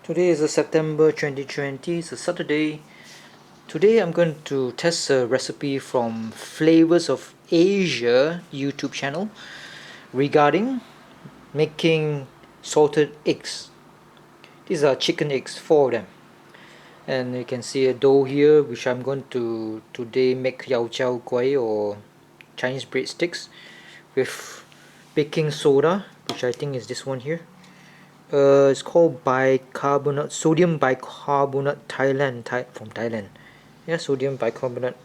Today is September 2020, it's a Saturday. Today I'm going to test a recipe from Flavours of Asia YouTube channel regarding making salted eggs. These are chicken eggs, 4 of them. And you can see a dough here which I'm going to today make yao jiao gui or Chinese breadsticks with baking soda, which I think is this one here. It's called bicarbonate, sodium bicarbonate from Thailand. Yeah, sodium bicarbonate.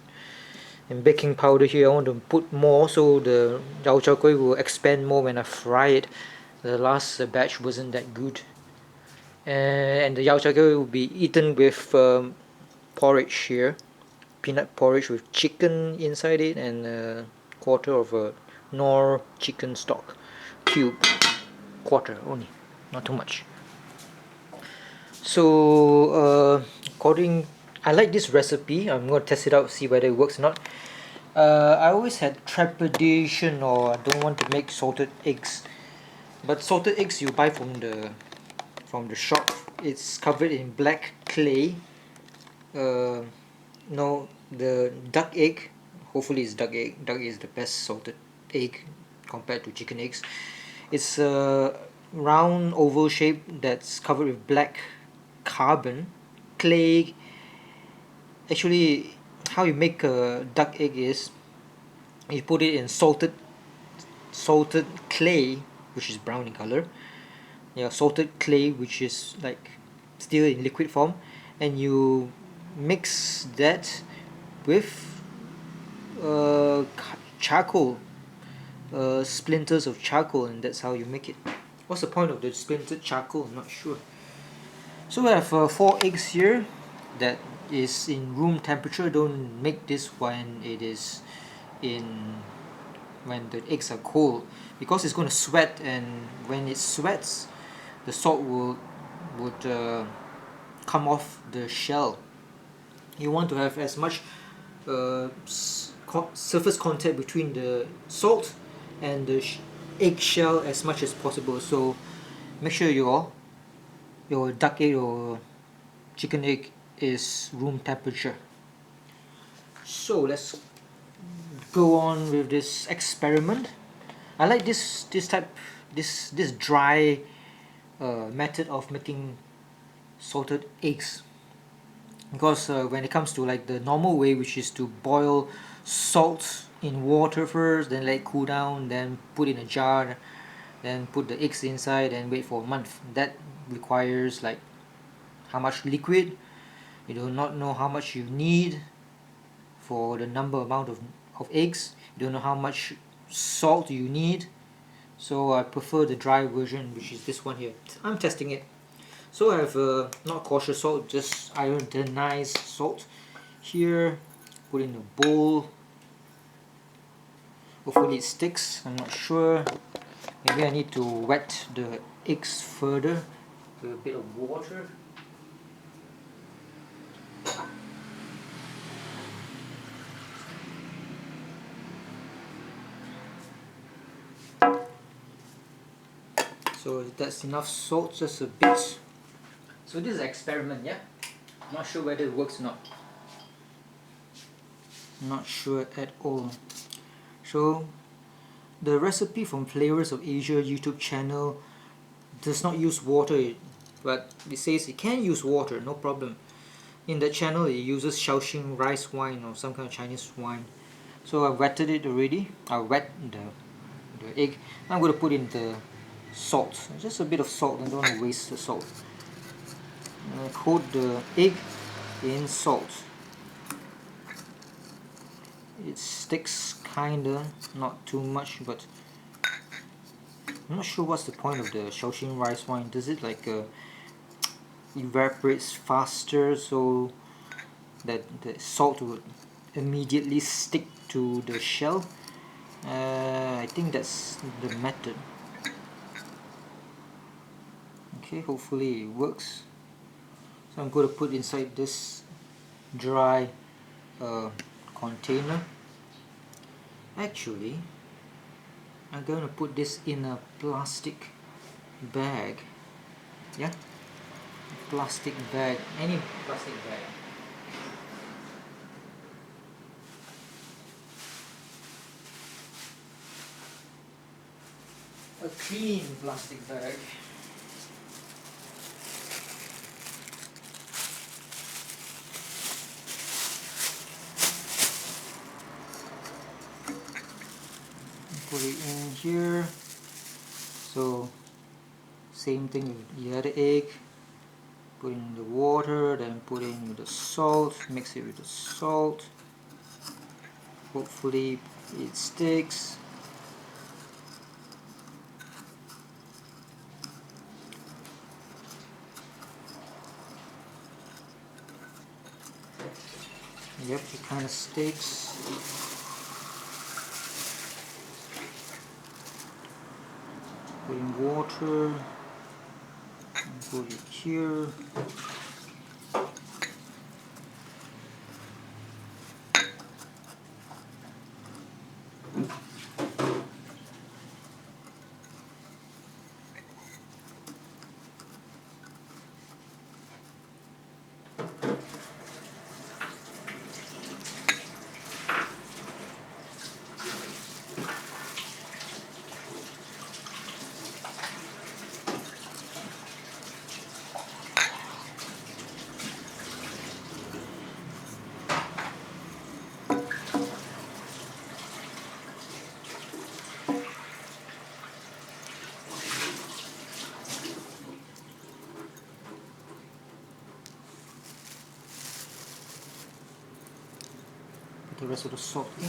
And baking powder here, I want to put more so the yao jiao gui will expand more when I fry it. The last batch wasn't that good. And the yao jiao gui will be eaten with porridge here. Peanut porridge with chicken inside it and a quarter of a Knorr chicken stock cube. Quarter only, not too much. So I like this recipe. I'm going to test it out, see whether it works or not. I always had trepidation or I don't want to make salted eggs, but salted eggs you buy from the shop, it's covered in black clay. No, the duck egg, hopefully it's duck egg. Duck egg is the best salted egg compared to chicken eggs. It's a round oval shape that's covered with black carbon clay. Actually, how you make a duck egg is you put it in salted clay, which is brown in color. Yeah, salted clay, which is like still in liquid form, and you mix that with charcoal, splinters of charcoal, and that's how you make it. What's the point of the splintered charcoal? I'm not sure. So we have 4 eggs here that is in room temperature. Don't make this when it is when the eggs are cold, because it's going to sweat, and when it sweats the salt would come off the shell. You want to have as much surface contact between the salt and the egg shell as much as possible. So make sure your duck egg or chicken egg is room temperature. So let's go on with this experiment. I like this dry method of making salted eggs, because when it comes to like the normal way, which is to boil salt in water first, then let it cool down, then put in a jar, then put the eggs inside and wait for a month, that requires like how much liquid. You do not know how much you need for the amount of eggs. You don't know how much salt you need. So I prefer the dry version, which is this one here. I'm testing it. So I have not kosher salt, just iodinized salt here. Put in a bowl. Hopefully it sticks, I'm not sure. Maybe I need to wet the eggs further with a bit of water. So that's enough salt, just a bit. So this is an experiment, yeah? I'm not sure whether it works or not. Not sure at all. So the recipe from Flavours of Asia YouTube channel does not use water, but it says it can use water, no problem. In that channel it uses Shaoxing rice wine or some kind of Chinese wine. So I wetted it already. I wet the egg. I'm going to put in the salt, just a bit of salt. I don't want to waste the salt. Coat the egg in salt. It sticks kinda, not too much, but I'm not sure what's the point of the Shaoxing rice wine. Does it like evaporates faster so that the salt would immediately stick to the shell? I think that's the method. Okay, hopefully it works. So I'm going to put inside this dry container. Actually, I'm going to put this in a plastic bag. Yeah, plastic bag, any plastic bag. A clean plastic bag. Put it in here. So same thing with the other egg. Put in the water, then put in the salt, mix it with the salt. Hopefully it sticks. Yep, it kind of sticks. Put in water, and put it here. Put the rest of the salt in.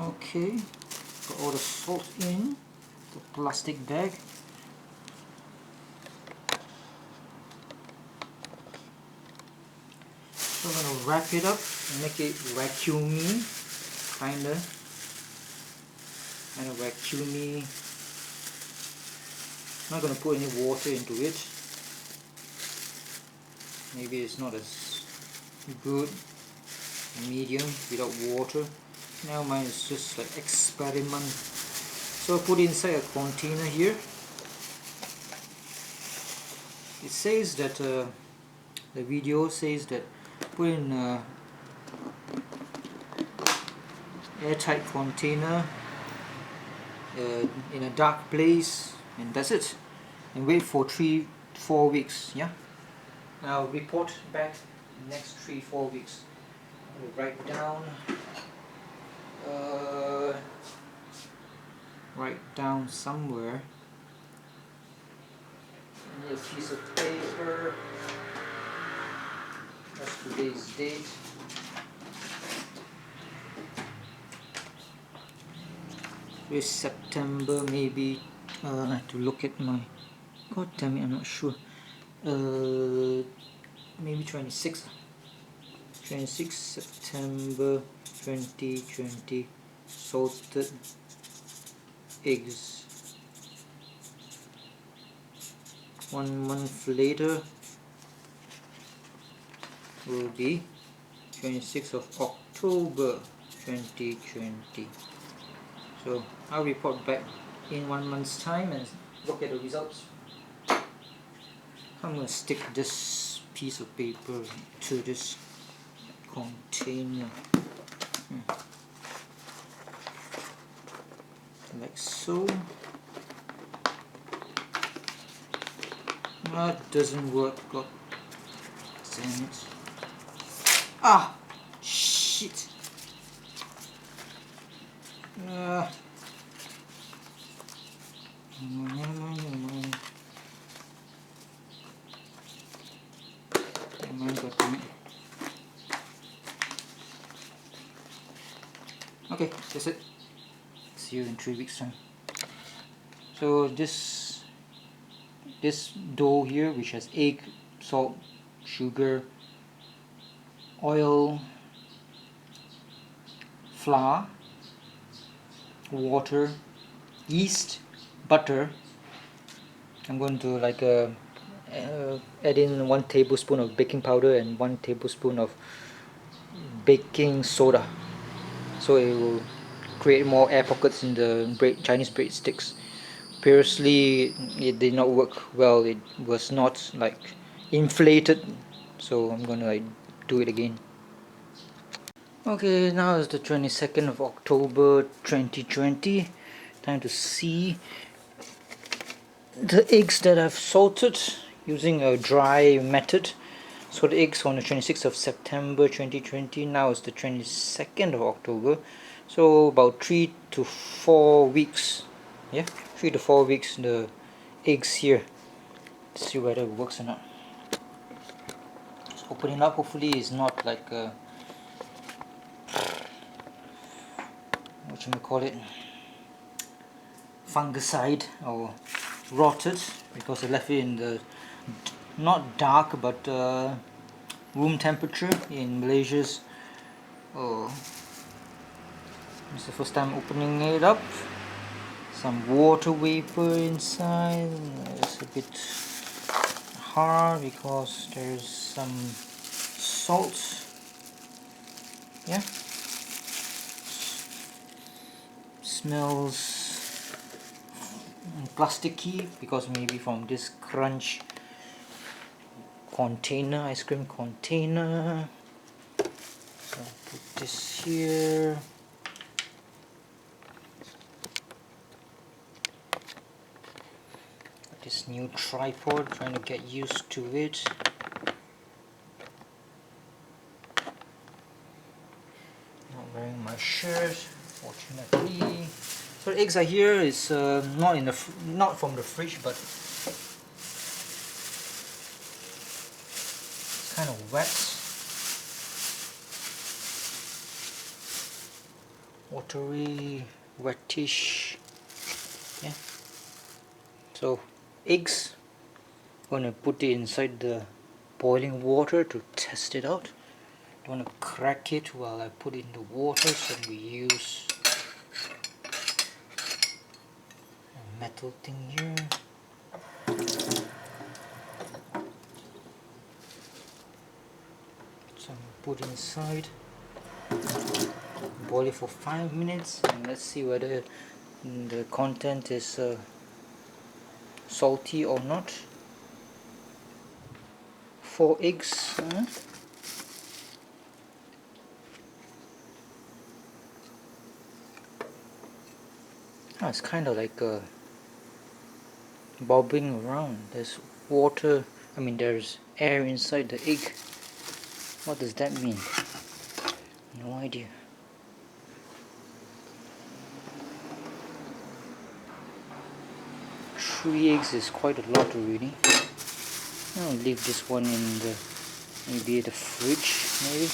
Okay, put all the salt in the plastic bag. So I'm going to wrap it up and make it vacuumy, kind of vacuumy. I'm not going to put any water into it. Maybe it's not as good. Medium without water. Now mine is just like experiment. So I put it inside a container here. It says that the video says that put in a airtight container in a dark place, and that's it. And wait for 3-4 weeks. Yeah. Now report back next 3-4 weeks. I'll write down. Write down somewhere. I need a piece of paper. That's today's date. It's September, maybe. I have to look at my. God damn it, I'm not sure. Maybe 26th. 26 September 2020. Salted eggs. 1 month later will be 26th of October 2020. So I'll report back in 1 month's time and look at the results. I'm going to stick this piece of paper to this container. Like so. That doesn't work. God damn it. Ah! Shit! Never mind. God damn it. Okay, that's it. See you in 3 weeks time. So this dough here, which has egg, salt, sugar, oil, flour, water, yeast, butter, I'm going to like add in 1 tablespoon of baking powder and 1 tablespoon of baking soda, so it will create more air pockets in the Chinese breadsticks. Previously it did not work well, it was not like inflated, so I'm gonna like do it again. Okay, now is the 22nd of October 2020. Time to see the eggs that I've salted using a dry method. So the eggs on the 26th of September 2020, now it's the 22nd of October, so about 3 to 4 weeks. Yeah, 3 to 4 weeks the eggs here. Let's see whether it works or not. Just open it up, hopefully it's not like a, what you may call it, fungicide or rotted, because I left it in the not dark but room temperature in Malaysia's. Oh, it's the first time opening it up. Some water vapor inside. It's a bit hard because there's some salt. Yeah, smells plasticky because maybe from this crunch container, ice cream container. So put this here. This new tripod, trying to get used to it. Not wearing my shirt, fortunately. So the eggs are here. It's not in the not from the fridge, but it's kind of wet, watery, wettish. Yeah. So eggs, I'm gonna put it inside the boiling water to test it out. Don't want to crack it while I put it in the water, so we use a metal thing here. So put inside, boil it for 5 minutes, and let's see whether the content is salty or not. 4 eggs. Oh, it's kind of like bobbing around. There's water, there's air inside the egg. What does that mean? No idea. Three eggs is quite a lot already. I'll leave this one in the maybe the fridge. Maybe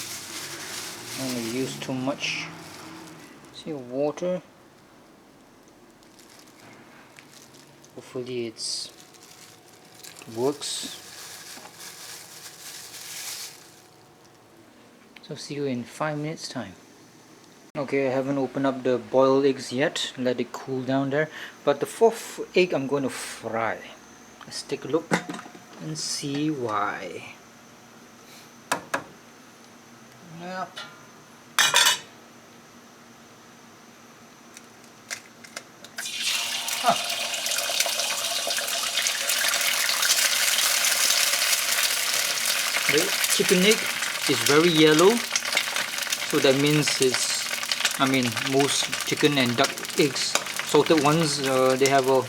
I don't use too much. See water. Hopefully it works. So see you in 5 minutes time. Okay, I haven't opened up the boiled eggs yet. Let it cool down there. But the 4th egg I'm going to fry. Let's take a look and see why. Yep. The chicken egg is very yellow, so that means it's, most chicken and duck eggs, salted ones, they have a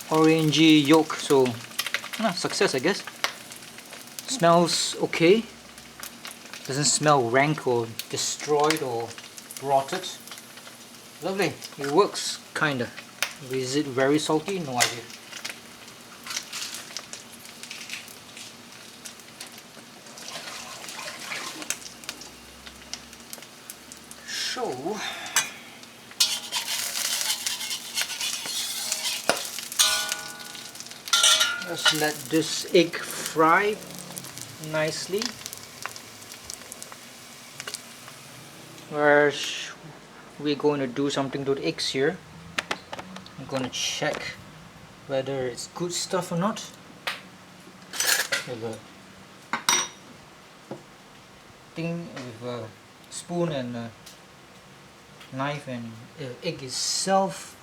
orangey yolk, so success I guess. Smells okay, doesn't smell rank or destroyed or rotted. Lovely, it works kinda. Is it very salty? No idea. So let's let this egg fry nicely. We're going to do something to the eggs here. I'm going to check whether it's good stuff or not. With a thing, with a spoon and a knife and egg itself.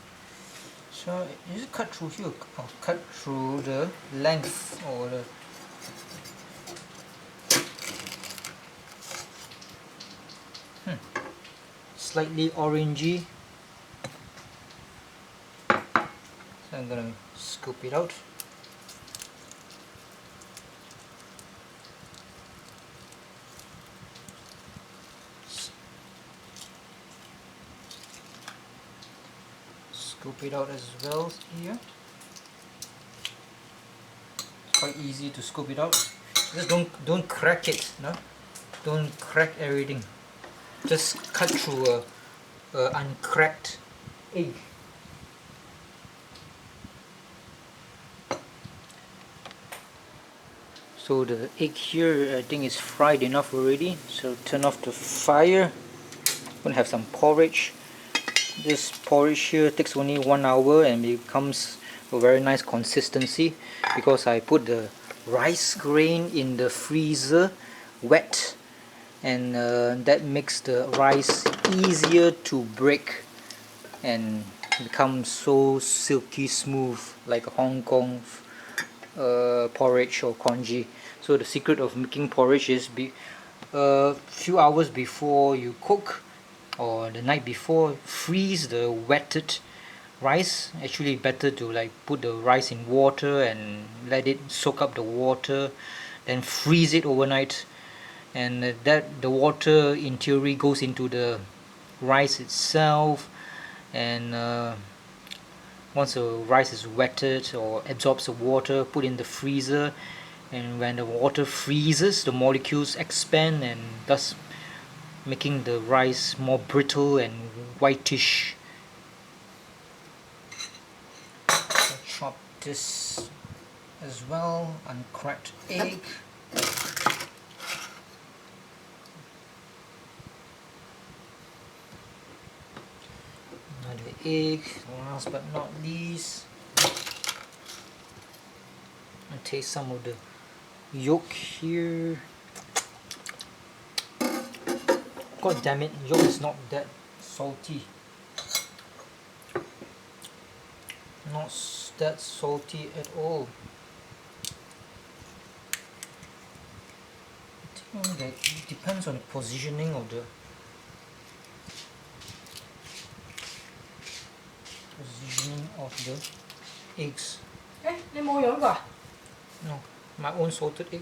So is it cut through here or cut through the length or the slightly orangey? So I'm gonna scoop it out. Scoop it out as well here. It's quite easy to scoop it out. Just don't crack it, no? Don't crack everything. Just cut through a uncracked egg. So the egg here I think is fried enough already, so turn off the fire. I'm gonna have some porridge. This porridge here takes only 1 hour and becomes a very nice consistency because I put the rice grain in the freezer wet, and that makes the rice easier to break and become so silky smooth like a Hong Kong porridge or congee. So the secret of making porridge is a few hours before you cook or the night before, freeze the wetted rice. Actually better to like put the rice in water and let it soak up the water, then freeze it overnight, and that the water in theory goes into the rice itself, and once the rice is wetted or absorbs the water, put in the freezer, and when the water freezes the molecules expand and thus making the rice more brittle and whitish. I'll chop this as well, uncracked egg. Another egg, last but not least. I'll taste some of the yolk here. God damn it, yolk is not that salty. Not that salty at all. I think that it depends on the positioning of the eggs. No, my own salted egg.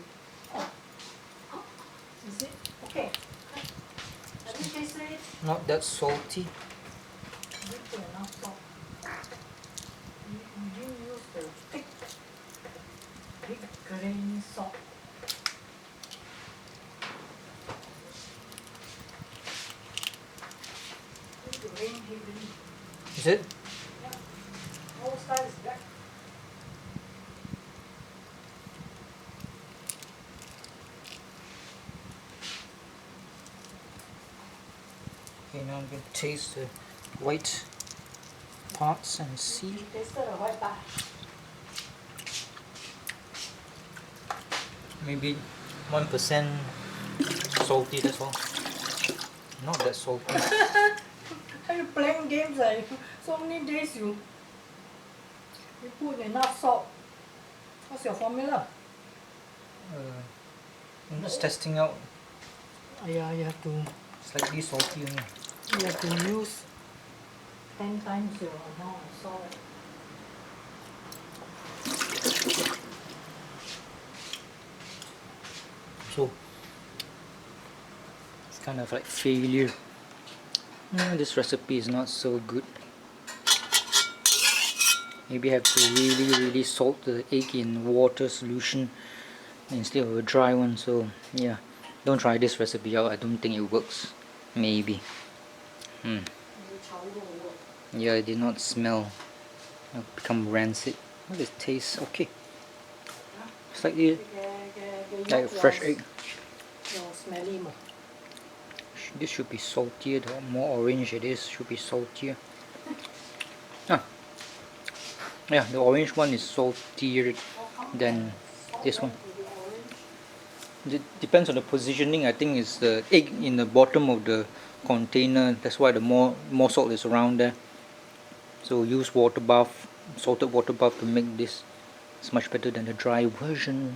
Is it? Okay. Let me taste it. Not that salty. You put enough salt. You didn't use the thick, big grain salt. It rain heavily. Is it? Yeah. Whole side is black. Okay, now I'm going to taste the white parts and see. You tasted the white part. Maybe 1% salty, that's all. Not that salty. Are you playing games? So many days you put enough salt. What's your formula? I'm just testing out. Yeah, you have to. Slightly salty only. You have to use 10 times your amount of salt. So it's kind of like failure. This recipe is not so good. Maybe I have to really salt the egg in water solution instead of a dry one. So yeah, don't try this recipe out. I don't think it works. Maybe. Yeah, it did not smell. It become rancid. Well, it tastes okay. Slightly like a fresh egg. Smelly more. This should be saltier. The more orange it is, should be saltier. Ah. Yeah, the orange one is saltier than this one. It depends on the positioning. I think it's the egg in the bottom of the container. That's why the more salt is around there. So use water bath, salted water bath to make this. It's much better than the dry version.